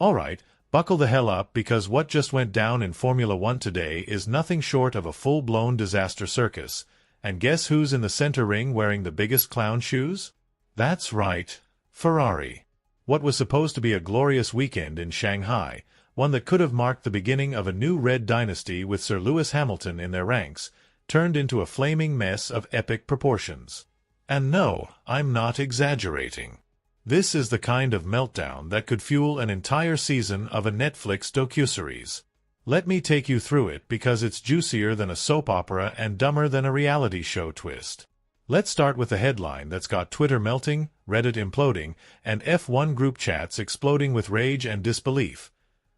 Alright, buckle the hell up because what just went down in Formula One today is nothing short of a full-blown disaster circus. And guess who's in the center ring wearing the biggest clown shoes? That's right, Ferrari. What was supposed to be a glorious weekend in Shanghai, one that could have marked the beginning of a new red dynasty with Sir Lewis Hamilton in their ranks, turned into a flaming mess of epic proportions. And no, I'm not exaggerating. This is the kind of meltdown that could fuel an entire season of a Netflix docuseries. Let me take you through it because it's juicier than a soap opera and dumber than a reality show twist. Let's start with the headline that's got Twitter melting, Reddit imploding, and F1 group chats exploding with rage and disbelief.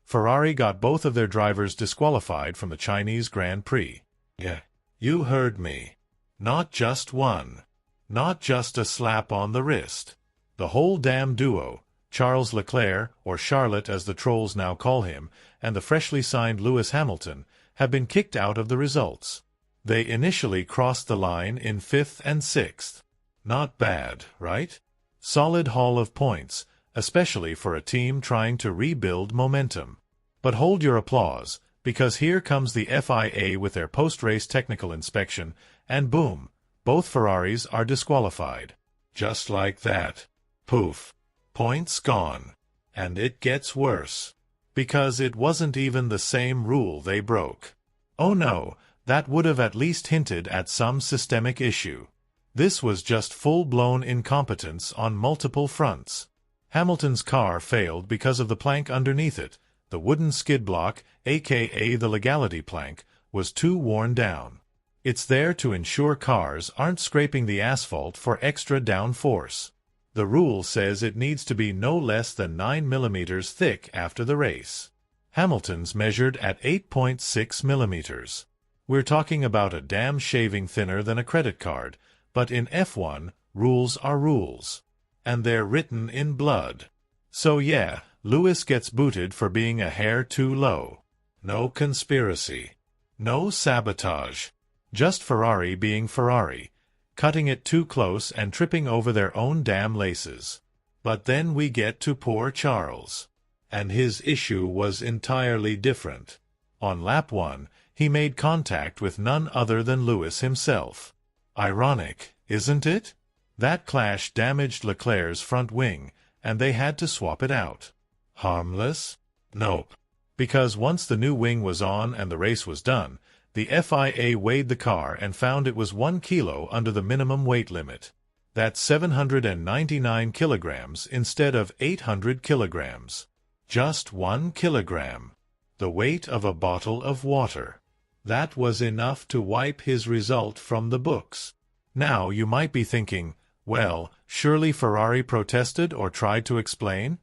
Ferrari got both of their drivers disqualified from the Chinese Grand Prix. Yeah, you heard me. Not just one. Not just a slap on the wrist. The whole damn duo, Charles Leclerc, or Charlotte as the trolls now call him, and the freshly signed Lewis Hamilton, have been kicked out of the results. They initially crossed the line in 5th and 6th. Not bad, right? Solid haul of points, especially for a team trying to rebuild momentum. But hold your applause, because here comes the FIA with their post-race technical inspection, and boom, both Ferraris are disqualified. Just like that. Poof. Points gone. And it gets worse. Because it wasn't even the same rule they broke. Oh no, that would have at least hinted at some systemic issue. This was just full-blown incompetence on multiple fronts. Hamilton's car failed because of the plank underneath it. The wooden skid block, aka the legality plank, was too worn down. It's there to ensure cars aren't scraping the asphalt for extra downforce. The rule says it needs to be no less than 9 millimeters thick after the race. Hamilton's measured at 8.6 millimeters. We're talking about a damn shaving thinner than a credit card, but in F1, rules are rules. And they're written in blood. So yeah, Lewis gets booted for being a hair too low. No conspiracy. No sabotage. Just Ferrari being Ferrari, cutting it too close and tripping over their own damn laces. But then we get to poor Charles. And his issue was entirely different. On lap 1, he made contact with none other than Lewis himself. Ironic, isn't it? That clash damaged Leclerc's front wing, and they had to swap it out. Harmless? Nope. Because once the new wing was on and the race was done, the FIA weighed the car and found it was 1 kilo under the minimum weight limit. That's 799 kilograms instead of 800 kilograms. Just 1 kilogram. The weight of a bottle of water. That was enough to wipe his result from the books. Now you might be thinking, well, surely Ferrari protested or tried to explain?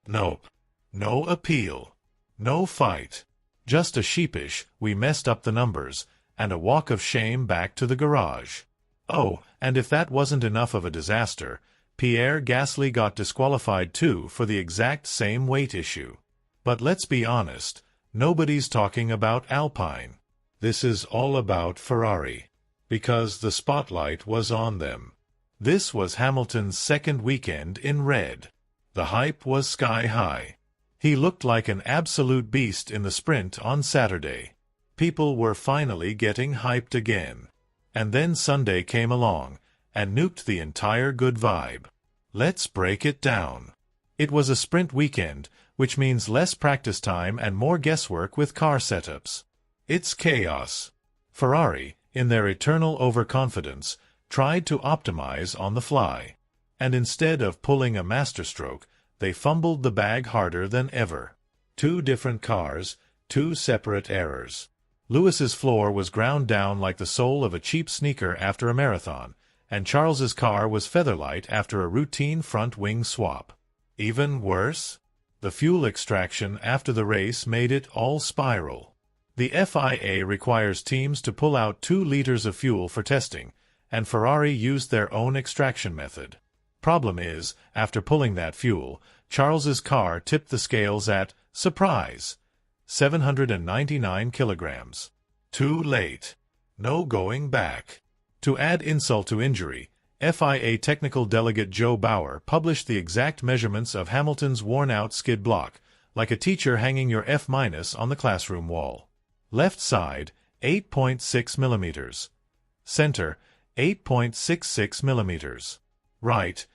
Nope. No appeal. No fight. Just a sheepish, we messed up the numbers, and a walk of shame back to the garage. Oh, and if that wasn't enough of a disaster, Pierre Gasly got disqualified too for the exact same weight issue. But let's be honest, nobody's talking about Alpine. This is all about Ferrari. Because the spotlight was on them. This was Hamilton's second weekend in red. The hype was sky high. He looked like an absolute beast in the sprint on Saturday. People were finally getting hyped again. And then Sunday came along, and nuked the entire good vibe. Let's break it down. It was a sprint weekend, which means less practice time and more guesswork with car setups. It's chaos. Ferrari, in their eternal overconfidence, tried to optimize on the fly. And instead of pulling a masterstroke, they fumbled the bag harder than ever. 2 different cars, 2 separate errors. Lewis's floor was ground down like the sole of a cheap sneaker after a marathon, and Charles's car was featherlight after a routine front wing swap. Even worse? The fuel extraction after the race made it all spiral. The FIA requires teams to pull out 2 liters of fuel for testing, and Ferrari used their own extraction method. Problem is, after pulling that fuel, Charles's car tipped the scales at, surprise, 799 kilograms. Too late. No going back. To add insult to injury, FIA technical delegate Joe Bauer published the exact measurements of Hamilton's worn-out skid block, like a teacher hanging your F- on the classroom wall. Left side, 8.6 millimeters. Center, 8.66 millimeters. Right,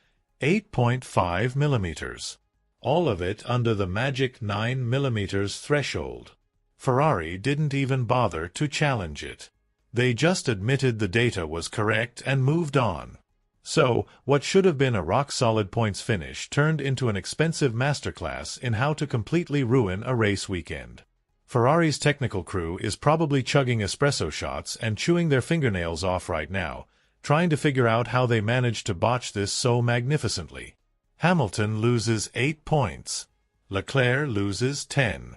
8.5 millimeters. All of it under the magic 9 millimeters threshold. Ferrari didn't even bother to challenge it. They just admitted the data was correct and moved on. So, what should have been a rock-solid points finish turned into an expensive masterclass in how to completely ruin a race weekend. Ferrari's technical crew is probably chugging espresso shots and chewing their fingernails off right now, trying to figure out how they managed to botch this so magnificently. Hamilton loses 8 points. Leclerc loses 10.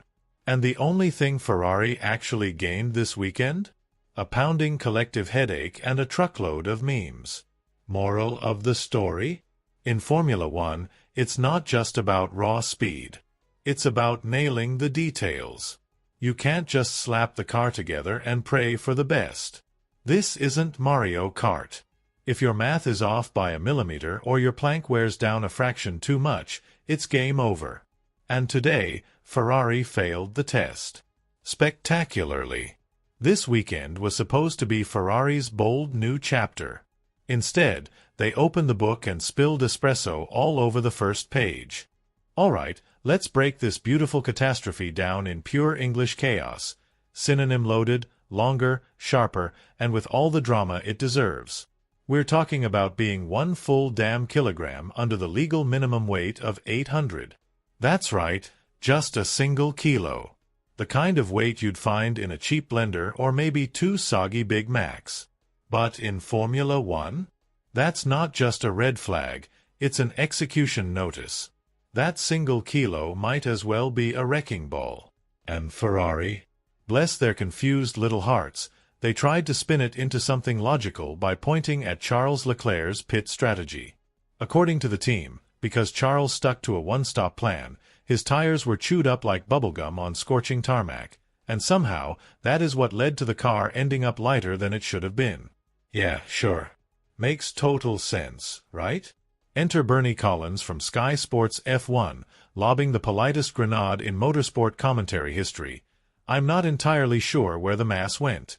And the only thing Ferrari actually gained this weekend? A pounding collective headache and a truckload of memes. Moral of the story? In Formula One, it's not just about raw speed. It's about nailing the details. You can't just slap the car together and pray for the best. This isn't Mario Kart. If your math is off by a millimeter or your plank wears down a fraction too much, it's game over. And today, Ferrari failed the test. Spectacularly. This weekend was supposed to be Ferrari's bold new chapter. Instead, they opened the book and spilled espresso all over the first page. All right, let's break this beautiful catastrophe down in pure English chaos, synonym-loaded, longer, sharper, and with all the drama it deserves. We're talking about being 1 full damn kilogram under the legal minimum weight of 800. That's right, just a single kilo. The kind of weight you'd find in a cheap blender or maybe 2 soggy Big Macs. But in Formula One? That's not just a red flag, it's an execution notice. That single kilo might as well be a wrecking ball. And Ferrari? Bless their confused little hearts, they tried to spin it into something logical by pointing at Charles Leclerc's pit strategy. According to the team, because Charles stuck to a one-stop plan, his tires were chewed up like bubblegum on scorching tarmac, and somehow that is what led to the car ending up lighter than it should have been. Yeah, sure. Makes total sense, right? Enter Bernie Collins from Sky Sports F1, lobbing the politest grenade in motorsport commentary history. I'm not entirely sure where the mass went.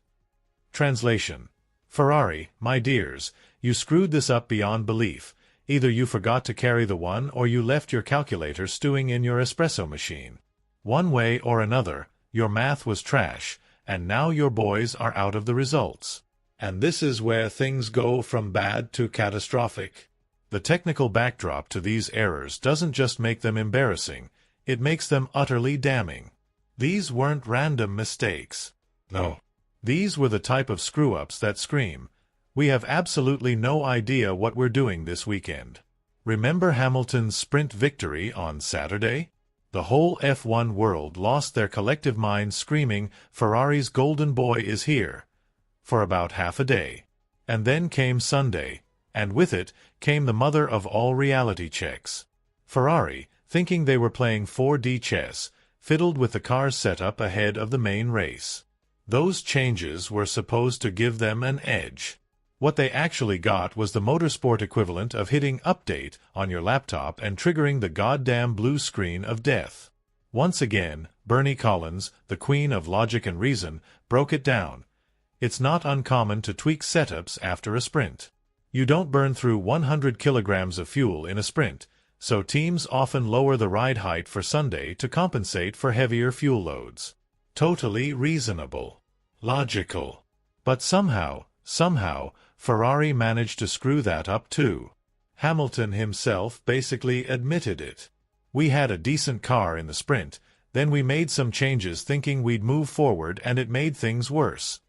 Translation. Ferrari, my dears, you screwed this up beyond belief. Either you forgot to carry the one or you left your calculator stewing in your espresso machine. One way or another, your math was trash, and now your boys are out of the results. And this is where things go from bad to catastrophic. The technical backdrop to these errors doesn't just make them embarrassing, it makes them utterly damning. These weren't random mistakes. No. These were the type of screw-ups that scream, we have absolutely no idea what we're doing this weekend. Remember Hamilton's sprint victory on Saturday? The whole F1 world lost their collective minds screaming, Ferrari's golden boy is here, for about half a day. And then came Sunday, and with it came the mother of all reality checks. Ferrari, thinking they were playing 4D chess, fiddled with the car's setup ahead of the main race. Those changes were supposed to give them an edge. What they actually got was the motorsport equivalent of hitting Update on your laptop and triggering the goddamn blue screen of death. Once again, Bernie Collins, the queen of logic and reason, broke it down. It's not uncommon to tweak setups after a sprint. You don't burn through 100 kilograms of fuel in a sprint, so teams often lower the ride height for Sunday to compensate for heavier fuel loads. Totally reasonable. Logical. But somehow, Ferrari managed to screw that up too. Hamilton himself basically admitted it. We had a decent car in the sprint, then we made some changes thinking we'd move forward and it made things worse.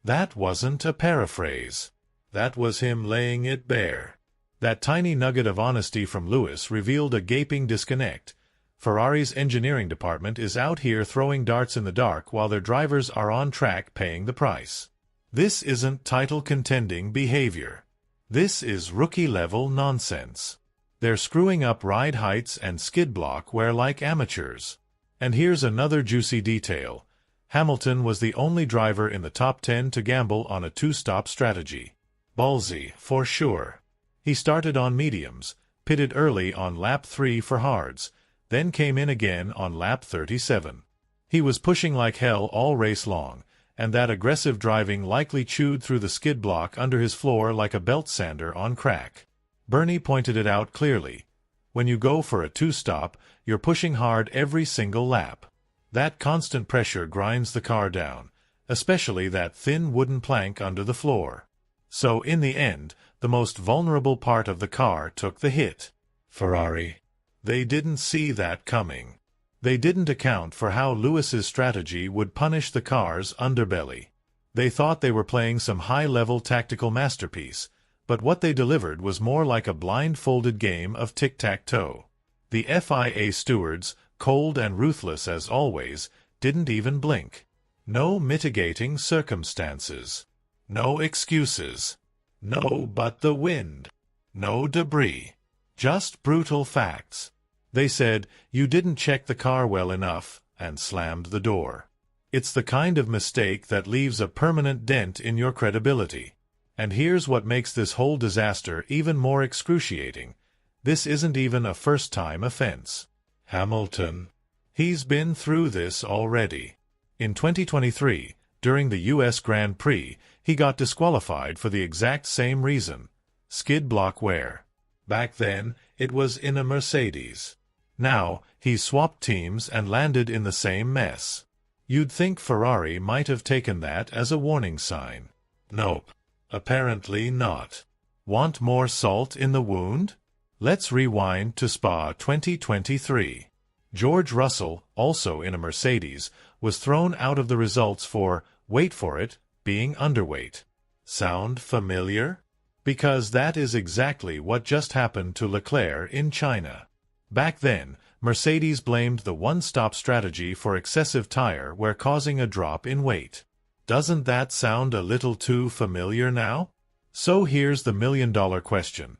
That wasn't a paraphrase. That was him laying it bare. That tiny nugget of honesty from Lewis revealed a gaping disconnect. Ferrari's engineering department is out here throwing darts in the dark while their drivers are on track paying the price. This isn't title-contending behavior. This is rookie-level nonsense. They're screwing up ride heights and skid block wear like amateurs. And here's another juicy detail. Hamilton was the only driver in the top 10 to gamble on a two-stop strategy. Ballsy, for sure. He started on mediums, pitted early on lap 3 for hards, then came in again on lap 37. He was pushing like hell all race long, and that aggressive driving likely chewed through the skid block under his floor like a belt sander on crack. Bernie pointed it out clearly. When you go for a two-stop, you're pushing hard every single lap. That constant pressure grinds the car down, especially that thin wooden plank under the floor. So in the end, the most vulnerable part of the car took the hit. Ferrari. They didn't see that coming. They didn't account for how Lewis's strategy would punish the car's underbelly. They thought they were playing some high-level tactical masterpiece, but what they delivered was more like a blindfolded game of tic-tac-toe. The FIA stewards, cold and ruthless as always, didn't even blink. No mitigating circumstances. No excuses. No but the wind. No debris. Just brutal facts. They said, "You didn't check the car well enough," and slammed the door. It's the kind of mistake that leaves a permanent dent in your credibility. And here's what makes this whole disaster even more excruciating. This isn't even a first-time offense. Hamilton. He's been through this already. In 2023, during the U.S. Grand Prix, he got disqualified for the exact same reason: skid block wear. Back then, it was in a Mercedes. Now, he's swapped teams and landed in the same mess. You'd think Ferrari might have taken that as a warning sign. Nope. Apparently not. Want more salt in the wound? Let's rewind to Spa 2023. George Russell, also in a Mercedes, was thrown out of the results for, wait for it, being underweight. Sound familiar? Because that is exactly what just happened to Leclerc in China. Back then, Mercedes blamed the one-stop strategy for excessive tire wear causing a drop in weight. Doesn't that sound a little too familiar now? So here's the million-dollar question.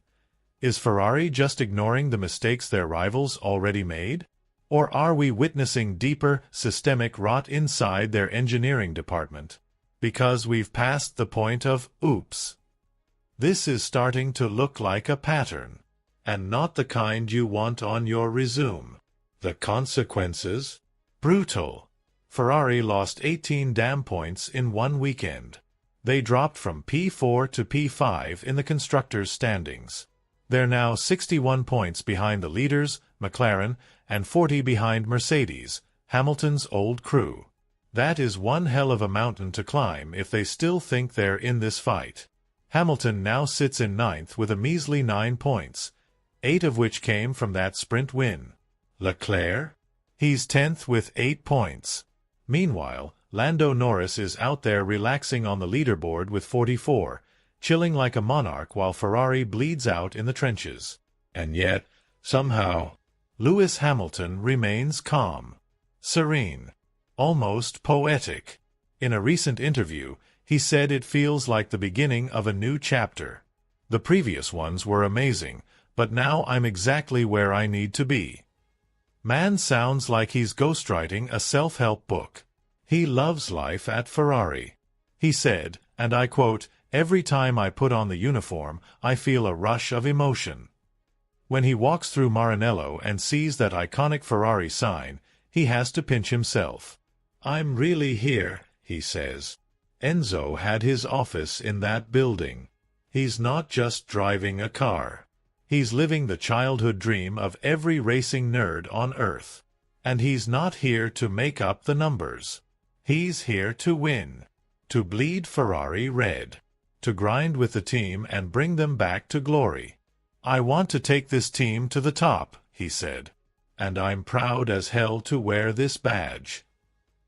Is Ferrari just ignoring the mistakes their rivals already made? Or are we witnessing deeper, systemic rot inside their engineering department? Because we've passed the point of oops. This is starting to look like a pattern. And not the kind you want on your resume. The consequences? Brutal. Ferrari lost 18 damn points in one weekend. They dropped from P4 to P5 in the constructors' standings. They're now 61 points behind the leaders, McLaren, and 40 behind Mercedes, Hamilton's old crew. That is one hell of a mountain to climb if they still think they're in this fight. Hamilton now sits in ninth with a measly 9 points, 8 of which came from that sprint win. Leclerc? He's 10th with 8 points. Meanwhile, Lando Norris is out there relaxing on the leaderboard with 44, chilling like a monarch while Ferrari bleeds out in the trenches. And yet, somehow, Lewis Hamilton remains calm, serene, almost poetic. In a recent interview, he said it feels like the beginning of a new chapter. The previous ones were amazing, but now I'm exactly where I need to be. Man sounds like he's ghostwriting a self-help book. He loves life at Ferrari. He said, and I quote, "Every time I put on the uniform, I feel a rush of emotion." When he walks through Maranello and sees that iconic Ferrari sign, he has to pinch himself. "I'm really here," he says. Enzo had his office in that building. He's not just driving a car. He's living the childhood dream of every racing nerd on Earth. And he's not here to make up the numbers. He's here to win. To bleed Ferrari red. To grind with the team and bring them back to glory. "I want to take this team to the top," he said. "And I'm proud as hell to wear this badge."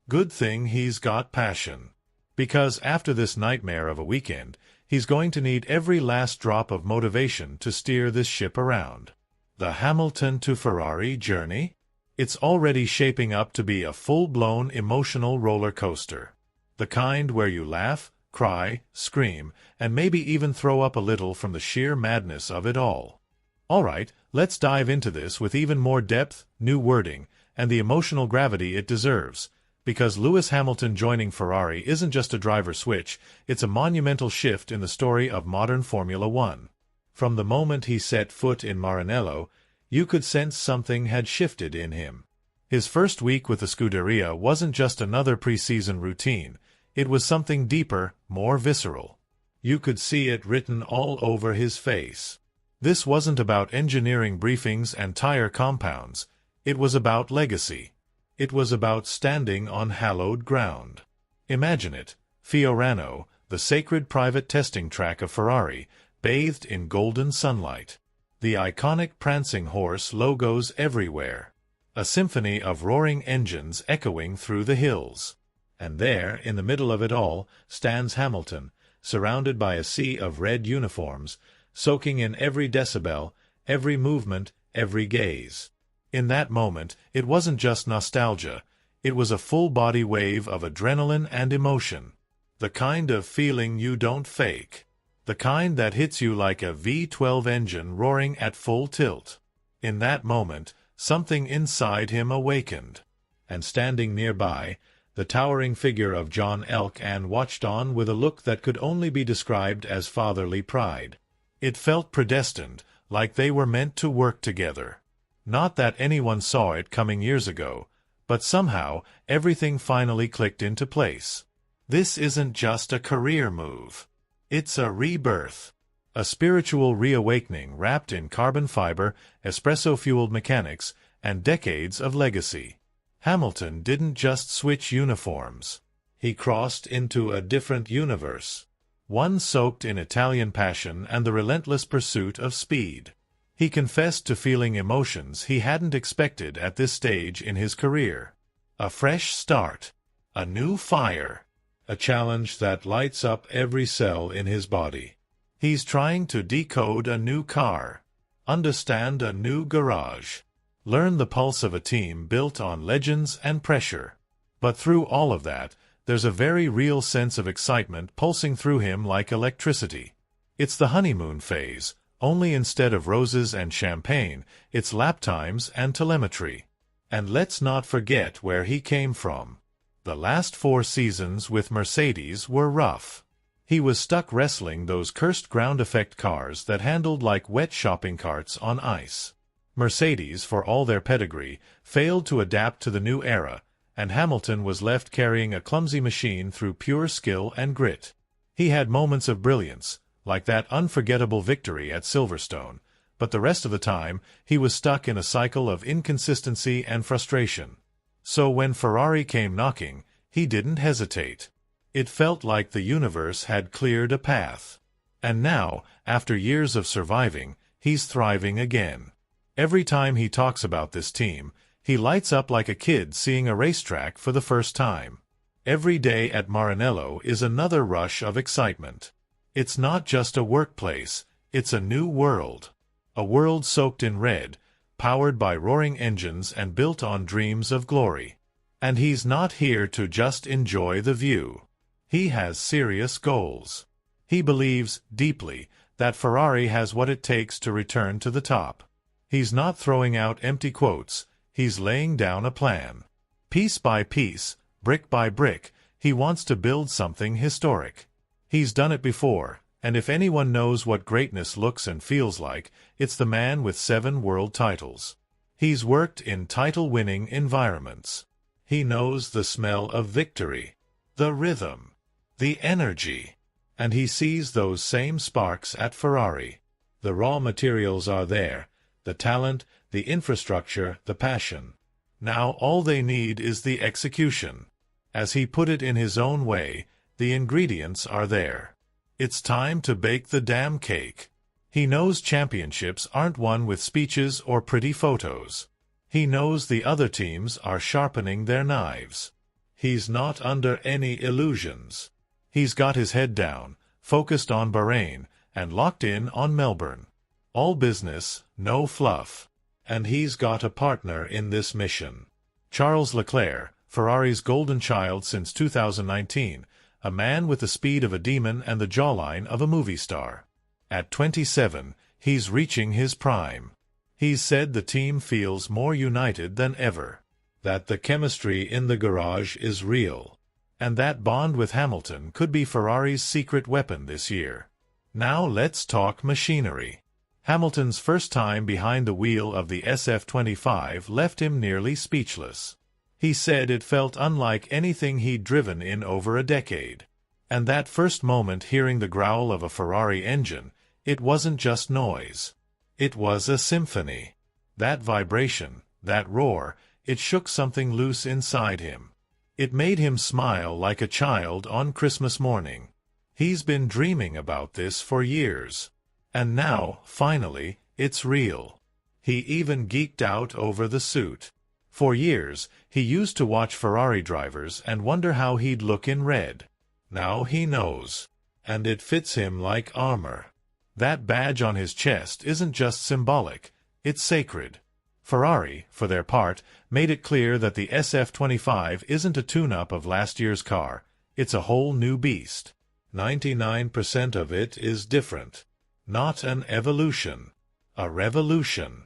Good thing he's got passion. Because after this nightmare of a weekend, he's going to need every last drop of motivation to steer this ship around. The Hamilton to Ferrari journey? It's already shaping up to be a full-blown emotional roller coaster. The kind where you laugh, cry, scream, and maybe even throw up a little from the sheer madness of it all. All right, let's dive into this with even more depth, new wording, and the emotional gravity it deserves. Because Lewis Hamilton joining Ferrari isn't just a driver switch, it's a monumental shift in the story of modern Formula One. From the moment he set foot in Maranello, You could sense something had shifted in him. His first week with the Scuderia wasn't just another preseason routine. It was something deeper, more visceral. You could see it written all over his face. This wasn't about engineering briefings and tire compounds. It was about legacy. It was about standing on hallowed ground. Imagine it. Fiorano, the sacred private testing track of Ferrari, bathed in golden sunlight. The iconic prancing horse logos everywhere. A symphony of roaring engines echoing through the hills. And there, in the middle of it all, stands Hamilton, surrounded by a sea of red uniforms, soaking in every decibel, every movement, every gaze. In that moment, it wasn't just nostalgia. It was a full-body wave of adrenaline and emotion. The kind of feeling you don't fake. The kind that hits you like a V12 engine roaring at full tilt. In that moment, something inside him awakened. And standing nearby, the towering figure of John Elkann watched on with a look that could only be described as fatherly pride. It felt predestined, like they were meant to work together. Not that anyone saw it coming years ago, but somehow everything finally clicked into place. This isn't just a career move. It's a rebirth. A spiritual reawakening wrapped in carbon fiber, espresso-fueled mechanics, and decades of legacy. Hamilton didn't just switch uniforms. He crossed into a different universe. One soaked in Italian passion and the relentless pursuit of speed. He confessed to feeling emotions he hadn't expected at this stage in his career. A fresh start. A new fire. A challenge that lights up every cell in his body. He's trying to decode a new car. Understand a new garage. Learn the pulse of a team built on legends and pressure. But through all of that, there's a very real sense of excitement pulsing through him like electricity. It's the honeymoon phase, only instead of roses and champagne, it's lap times and telemetry. And let's not forget where he came from. The last 4 seasons with Mercedes were rough. He was stuck wrestling those cursed ground effect cars that handled like wet shopping carts on ice. Mercedes, for all their pedigree, failed to adapt to the new era, and Hamilton was left carrying a clumsy machine through pure skill and grit. He had moments of brilliance, like that unforgettable victory at Silverstone, but the rest of the time he was stuck in a cycle of inconsistency and frustration. So when Ferrari came knocking, he didn't hesitate. It felt like the universe had cleared a path. And now, after years of surviving, he's thriving again. Every time he talks about this team, he lights up like a kid seeing a racetrack for the first time. Every day at Maranello is another rush of excitement. It's not just a workplace, it's a new world. A world soaked in red, powered by roaring engines and built on dreams of glory. And he's not here to just enjoy the view. He has serious goals. He believes, deeply, that Ferrari has what it takes to return to the top. He's not throwing out empty quotes, he's laying down a plan. Piece by piece, brick by brick, he wants to build something historic. He's done it before, and if anyone knows what greatness looks and feels like, it's the man with 7 world titles. He's worked in title-winning environments. He knows the smell of victory, the rhythm, the energy. And he sees those same sparks at Ferrari. The raw materials are there, the talent, the infrastructure, the passion. Now all they need is the execution. As he put it in his own way, the ingredients are there. It's time to bake the damn cake. He knows championships aren't won with speeches or pretty photos. He knows the other teams are sharpening their knives. He's not under any illusions. He's got his head down, focused on Bahrain, and locked in on Melbourne. All business, no fluff. And he's got a partner in this mission. Charles Leclerc, Ferrari's golden child since 2019, a man with the speed of a demon and the jawline of a movie star. At 27, he's reaching his prime. He's said the team feels more united than ever. That the chemistry in the garage is real. And that bond with Hamilton could be Ferrari's secret weapon this year. Now let's talk machinery. Hamilton's first time behind the wheel of the SF-25 left him nearly speechless. He said it felt unlike anything he'd driven in over a decade. And that first moment hearing the growl of a Ferrari engine, it wasn't just noise. It was a symphony. That vibration, that roar, it shook something loose inside him. It made him smile like a child on Christmas morning. He's been dreaming about this for years. And now, finally, it's real. He even geeked out over the suit. For years, he used to watch Ferrari drivers and wonder how he'd look in red. Now he knows. And it fits him like armor. That badge on his chest isn't just symbolic, it's sacred. Ferrari, for their part, made it clear that the SF-25 isn't a tune-up of last year's car, it's a whole new beast. 99% of it is different. Not an evolution. A revolution.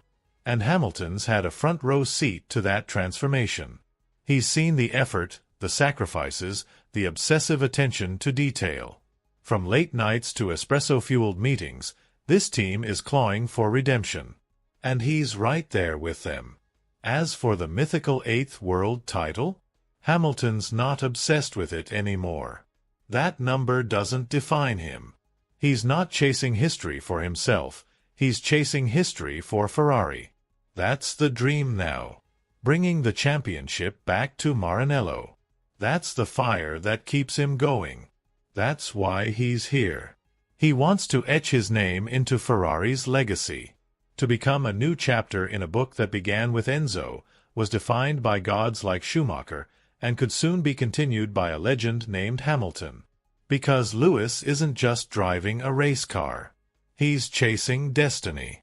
And Hamilton's had a front-row seat to that transformation. He's seen the effort, the sacrifices, the obsessive attention to detail. From late nights to espresso-fueled meetings, this team is clawing for redemption. And he's right there with them. As for the mythical 8th world title, Hamilton's not obsessed with it anymore. That number doesn't define him. He's not chasing history for himself, he's chasing history for Ferrari. That's the dream now. Bringing the championship back to Maranello. That's the fire that keeps him going. That's why he's here. He wants to etch his name into Ferrari's legacy. To become a new chapter in a book that began with Enzo, was defined by gods like Schumacher, and could soon be continued by a legend named Hamilton. Because Lewis isn't just driving a race car. He's chasing destiny.